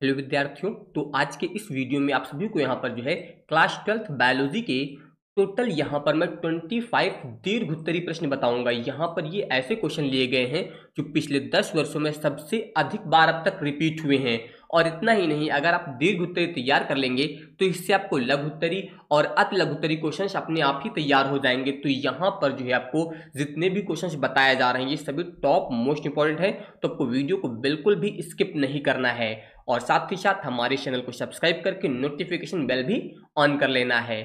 Hello विद्यार्थियों। तो आज के इस वीडियो में आप सभी को यहाँ पर जो है क्लास 12th बायोलॉजी के टोटल यहाँ पर मैं 25 दीर्घ उत्तरीय प्रश्न बताऊंगा। यहाँ पर ये ऐसे क्वेश्चन लिए गए हैं जो पिछले 10 वर्षों में सबसे अधिक बार अब तक रिपीट हुए हैं। और इतना ही नहीं, अगर आप दीर्घ उत्तरीय तैयार कर लेंगे तो इससे आपको लघु उत्तरीय और अति लघु उत्तरीय क्वेश्चंस अपने आप ही तैयार हो जाएंगे। तो यहाँ पर जो है आपको जितने भी क्वेश्चंस बताए जा रहे हैं ये सभी टॉप मोस्ट इंपॉर्टेंट है, तो आपको वीडियो को बिल्कुल भी स्किप नहीं करना है और साथ ही साथ हमारे चैनल को सब्सक्राइब करके नोटिफिकेशन बेल भी ऑन कर लेना है।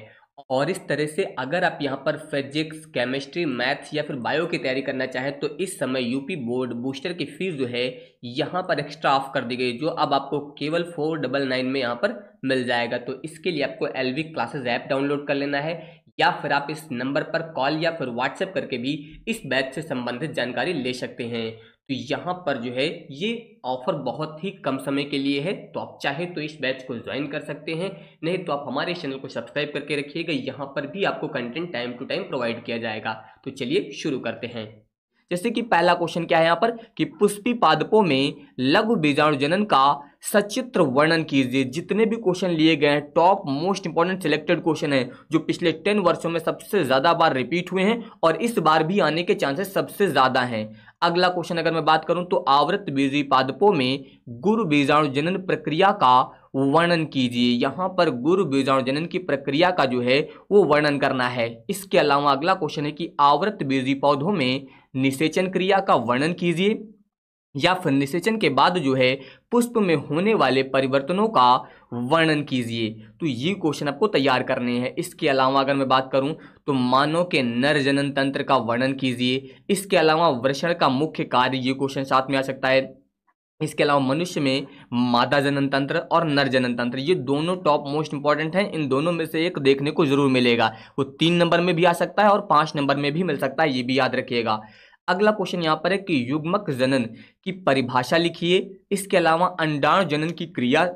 और इस तरह से अगर आप यहाँ पर फिजिक्स, केमिस्ट्री, मैथ्स या फिर बायो की तैयारी करना चाहें तो इस समय यूपी बोर्ड बूस्टर की फीस जो है यहाँ पर एक्स्ट्रा ऑफ कर दी गई, जो अब आपको केवल 499 में यहाँ पर मिल जाएगा। तो इसके लिए आपको एलवी क्लासेस ऐप डाउनलोड कर लेना है या फिर आप इस नंबर पर कॉल या फिर व्हाट्सएप करके भी इस बैच से संबंधित जानकारी ले सकते हैं। तो यहाँ पर जो है ये ऑफर बहुत ही कम समय के लिए है, तो आप चाहे तो इस बैच को ज्वाइन कर सकते हैं, नहीं तो आप हमारे चैनल को सब्सक्राइब करके रखिएगा। यहाँ पर भी आपको content time to time provide किया जाएगा। तो चलिए शुरू करते हैं। जैसे कि पहला क्वेश्चन क्या है यहाँ पर कि पुष्पी पादपों में लघु बीजाणु जनन का सचित्र वर्णन कीजिए। जितने भी क्वेश्चन लिए गए हैं top most important selected question है जो पिछले 10 वर्षों में सबसे ज्यादा बार रिपीट हुए हैं और इस बार भी आने के चांसेस सबसे ज्यादा हैं। अगला क्वेश्चन अगर मैं बात करूं तो आवृत बीजी पादपों में गुरु बीजाणु जनन प्रक्रिया का वर्णन कीजिए। यहाँ पर गुरु बीजाणु जनन की प्रक्रिया का जो है वो वर्णन करना है। इसके अलावा अगला क्वेश्चन है कि आवृत बीजी पौधों में निषेचन क्रिया का वर्णन कीजिए या फिर निषेचन के बाद जो है पुष्प में होने वाले परिवर्तनों का वर्णन कीजिए। तो ये क्वेश्चन आपको तैयार करने हैं। इसके अलावा अगर मैं बात करूं तो मानव के नर जनन तंत्र का वर्णन कीजिए। इसके अलावा वृषण का मुख्य कार्य, ये क्वेश्चन साथ में आ सकता है। इसके अलावा मनुष्य में मादा जनन तंत्र और नर जनन तंत्र, ये दोनों टॉप मोस्ट इंपॉर्टेंट हैं। इन दोनों में से एक देखने को जरूर मिलेगा, वो 3 नंबर में भी आ सकता है और 5 नंबर में भी मिल सकता है, ये भी याद रखिएगा। अगला क्वेश्चन यहाँ पर है कि युग्मक जनन की परिभाषा लिखिए। इसके अलावा अंडाणु जनन की क्रिया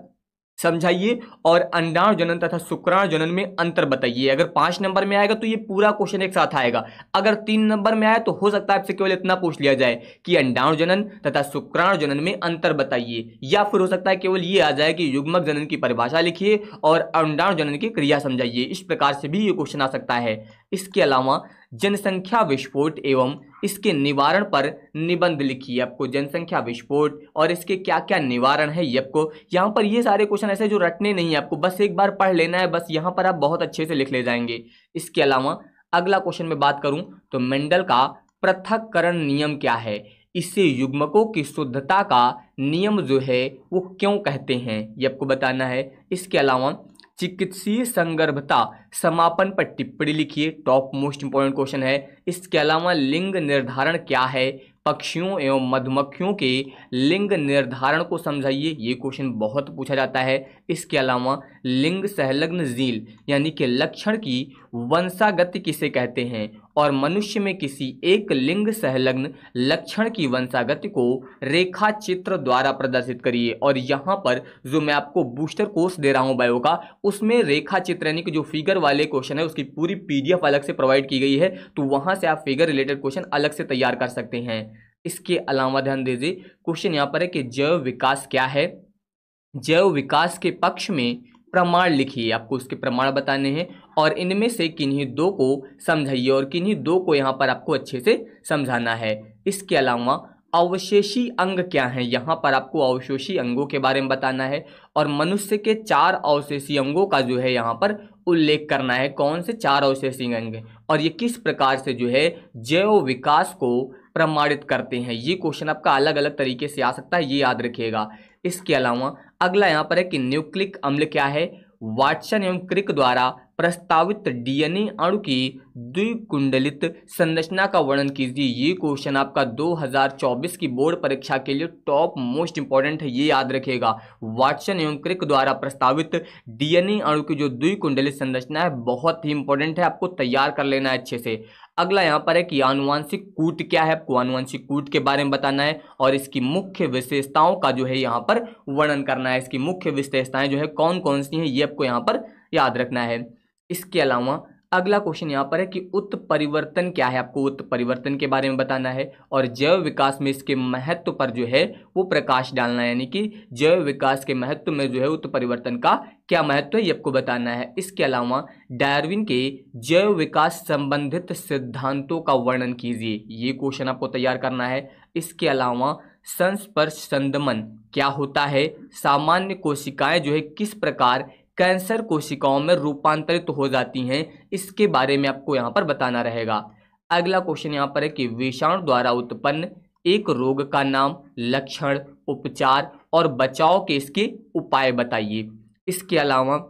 समझाइए और अंडाणु जनन तथा शुक्राणु जनन में अंतर बताइए। अगर 5 नंबर में आएगा तो ये पूरा क्वेश्चन एक साथ आएगा। अगर 3 नंबर में आया तो हो सकता है आपसे केवल इतना पूछ लिया जाए कि अंडाणु जनन तथा शुक्राणु जनन में अंतर बताइए, या फिर हो सकता है केवल ये आ जाए कि युग्मक जनन की परिभाषा लिखिए और अंडाणु जनन की क्रिया समझाइए। इस प्रकार से भी ये क्वेश्चन आ सकता है। इसके अलावा जनसंख्या विस्फोट एवं इसके निवारण पर निबंध लिखिए। आपको जनसंख्या विस्फोट और इसके क्या क्या निवारण है ये आपको यहाँ पर, ये सारे क्वेश्चन ऐसे जो रटने नहीं है, आपको बस एक बार पढ़ लेना है, बस यहाँ पर आप बहुत अच्छे से लिख ले जाएंगे। इसके अलावा अगला क्वेश्चन में बात करूं तो मेंडल का पृथक्करण नियम क्या है, इससे युग्मकों की शुद्धता का नियम जो है वो क्यों कहते हैं, ये आपको बताना है। इसके अलावा चिकित्सीय संगर्भता समापन पर टिप्पणी लिखिए, टॉप मोस्ट इंपॉर्टेंट क्वेश्चन है। इसके अलावा लिंग निर्धारण क्या है, पक्षियों एवं मधुमक्खियों के लिंग निर्धारण को समझाइए, ये क्वेश्चन बहुत पूछा जाता है। इसके अलावा लिंग संलग्न जील यानी कि लक्षण की वंशागति किसे कहते हैं और मनुष्य में किसी एक लिंग संलग्न लक्षण की वंशागति को रेखा चित्र द्वारा प्रदर्शित करिए। और यहाँ पर जो मैं आपको बूस्टर कोर्स दे रहा हूँ बायो का, उसमें रेखा चित्र यानी कि जो फिगर वाले क्वेश्चन है उसकी पूरी पीडीएफ अलग से प्रोवाइड की गई है, तो वहां से आप फिगर रिलेटेड क्वेश्चन अलग से तैयार कर सकते हैं। इसके अलावा ध्यान दीजिए क्वेश्चन यहाँ पर है कि जैव विकास क्या है। जैव विकास के पक्ष में प्रमाण लिखिए, आपको उसके प्रमाण बताने हैं और इनमें से किन्हीं 2 को समझाइए और किन्हीं 2 को यहाँ पर आपको अच्छे से समझाना है। इसके अलावा अवशेषी अंग क्या है, यहाँ पर आपको अवशेषी अंगों के बारे में बताना है और मनुष्य के 4 अवशेषी अंगों का जो है यहाँ पर उल्लेख करना है। कौन से 4 अवशेषी अंग और ये किस प्रकार से जो है जैव विकास को प्रमाणित करते हैं, ये क्वेश्चन आपका अलग अलग तरीके से आ सकता है, ये याद रखिएगा। इसके अलावा अगला यहाँ पर है कि न्यूक्लिक अम्ल क्या है। वाटसन एवं क्रिक द्वारा प्रस्तावित डीएनए अणु की द्विकुंडलित संरचना का वर्णन कीजिए। ये क्वेश्चन आपका 2024 की बोर्ड परीक्षा के लिए टॉप मोस्ट इंपॉर्टेंट है, ये याद रखिएगा। वाटसन एवं क्रिक द्वारा प्रस्तावित डीएनए अणु की जो द्विकुंडलित संरचना है बहुत ही इंपॉर्टेंट है, आपको तैयार कर लेना है अच्छे से। अगला यहाँ पर है कि आनुवांशिक कूट क्या है, आपको आनुवांशिक कूट के बारे में बताना है और इसकी मुख्य विशेषताओं का जो है यहाँ पर वर्णन करना है। इसकी मुख्य विशेषताएं जो है कौन कौन सी हैं ये आपको यहाँ पर याद रखना है। इसके अलावा अगला क्वेश्चन यहाँ पर है कि उत्परिवर्तन क्या है, आपको उत्परिवर्तन के बारे में बताना है और जैव विकास में इसके महत्व पर जो है वो प्रकाश डालना है, यानी कि जैव विकास के महत्व में जो है उत्परिवर्तन का क्या महत्व है ये आपको बताना है। इसके अलावा डार्विन के जैव विकास संबंधित सिद्धांतों का वर्णन कीजिए, ये क्वेश्चन आपको तैयार करना है। इसके अलावा संस्पर्श संदमन क्या होता है, सामान्य कोशिकाएं जो है किस प्रकार कैंसर कोशिकाओं में रूपांतरित हो जाती हैं, इसके बारे में आपको यहाँ पर बताना रहेगा। अगला क्वेश्चन यहाँ पर है कि विषाणु द्वारा उत्पन्न एक रोग का नाम, लक्षण, उपचार और बचाव के इसके उपाय बताइए। इसके अलावा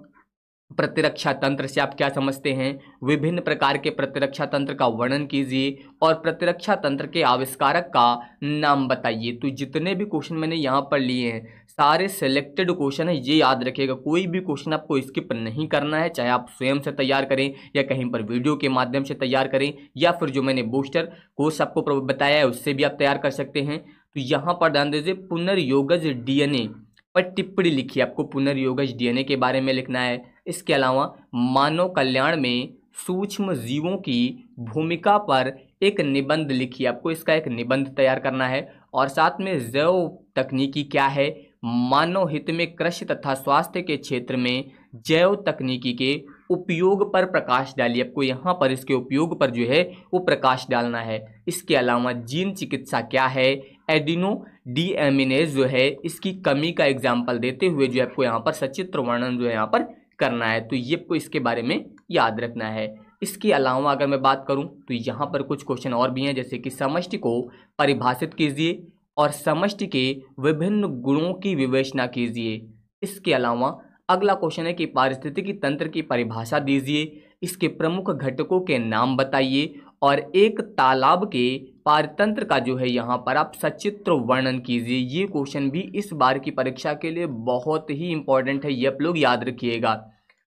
प्रतिरक्षा तंत्र से आप क्या समझते हैं, विभिन्न प्रकार के प्रतिरक्षा तंत्र का वर्णन कीजिए और प्रतिरक्षा तंत्र के आविष्कारक का नाम बताइए। तो जितने भी क्वेश्चन मैंने यहाँ पर लिए हैं सारे सिलेक्टेड क्वेश्चन है, ये याद रखिएगा, कोई भी क्वेश्चन आपको स्किप नहीं करना है, चाहे आप स्वयं से तैयार करें या कहीं पर वीडियो के माध्यम से तैयार करें या फिर जो मैंने बूस्टर कोर्स आपको बताया है उससे भी आप तैयार कर सकते हैं। तो यहाँ पर ध्यान दीजिए, पुनर्योगज डीएनए पर टिप्पणी लिखिए, आपको पुनर्योगज डीएनए के बारे में लिखना है। इसके अलावा मानव कल्याण में सूक्ष्म जीवों की भूमिका पर एक निबंध लिखिए, आपको इसका एक निबंध तैयार करना है। और साथ में जैव तकनीकी क्या है, मानव हित में कृषि तथा स्वास्थ्य के क्षेत्र में जैव तकनीकी के उपयोग पर प्रकाश डालिए, आपको यहाँ पर इसके उपयोग पर जो है वो प्रकाश डालना है। इसके अलावा जीन चिकित्सा क्या है, एडिनो डीएमिनेज जो है इसकी कमी का एग्जाम्पल देते हुए जो आपको यहाँ पर सचित्र वर्णन जो है यहाँ पर करना है, तो ये आपको इसके बारे में याद रखना है। इसके अलावा अगर मैं बात करूं तो यहाँ पर कुछ क्वेश्चन और भी हैं, जैसे कि समष्टि को परिभाषित कीजिए और समष्टि के विभिन्न गुणों की विवेचना कीजिए। इसके अलावा अगला क्वेश्चन है कि पारिस्थितिकी तंत्र की परिभाषा दीजिए, इसके प्रमुख घटकों के नाम बताइए और एक तालाब के पारतंत्र का जो है यहाँ पर आप सचित्र वर्णन कीजिए। ये क्वेश्चन भी इस बार की परीक्षा के लिए बहुत ही इंपॉर्टेंट है, ये आप लोग याद रखिएगा।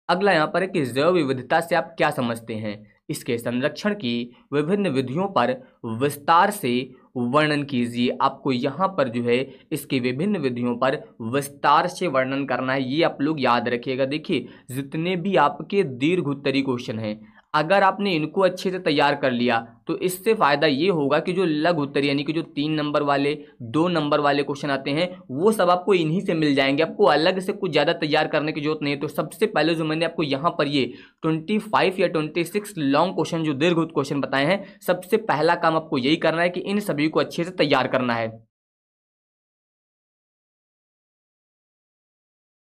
अगला यहाँ पर है कि जैव विविधता से आप क्या समझते हैं, इसके संरक्षण की विभिन्न विधियों पर विस्तार से वर्णन कीजिए, आपको यहाँ पर जो है इसकी विभिन्न विधियों पर विस्तार से वर्णन करना है, ये आप लोग याद रखिएगा। देखिए जितने भी आपके दीर्घ उत्तरी क्वेश्चन हैं अगर आपने इनको अच्छे से तैयार कर लिया तो इससे फ़ायदा ये होगा कि जो लघु उत्तरी यानी कि जो 3 नंबर वाले 2 नंबर वाले क्वेश्चन आते हैं वो सब आपको इन्हीं से मिल जाएंगे, आपको अलग से कुछ ज़्यादा तैयार करने की जरूरत नहीं है। तो सबसे पहले जो मैंने आपको यहाँ पर ये 25 या 26 लॉन्ग क्वेश्चन जो दीर्घ क्वेश्चन बताए हैं, सबसे पहला काम आपको यही करना है कि इन सभी को अच्छे से तैयार करना है।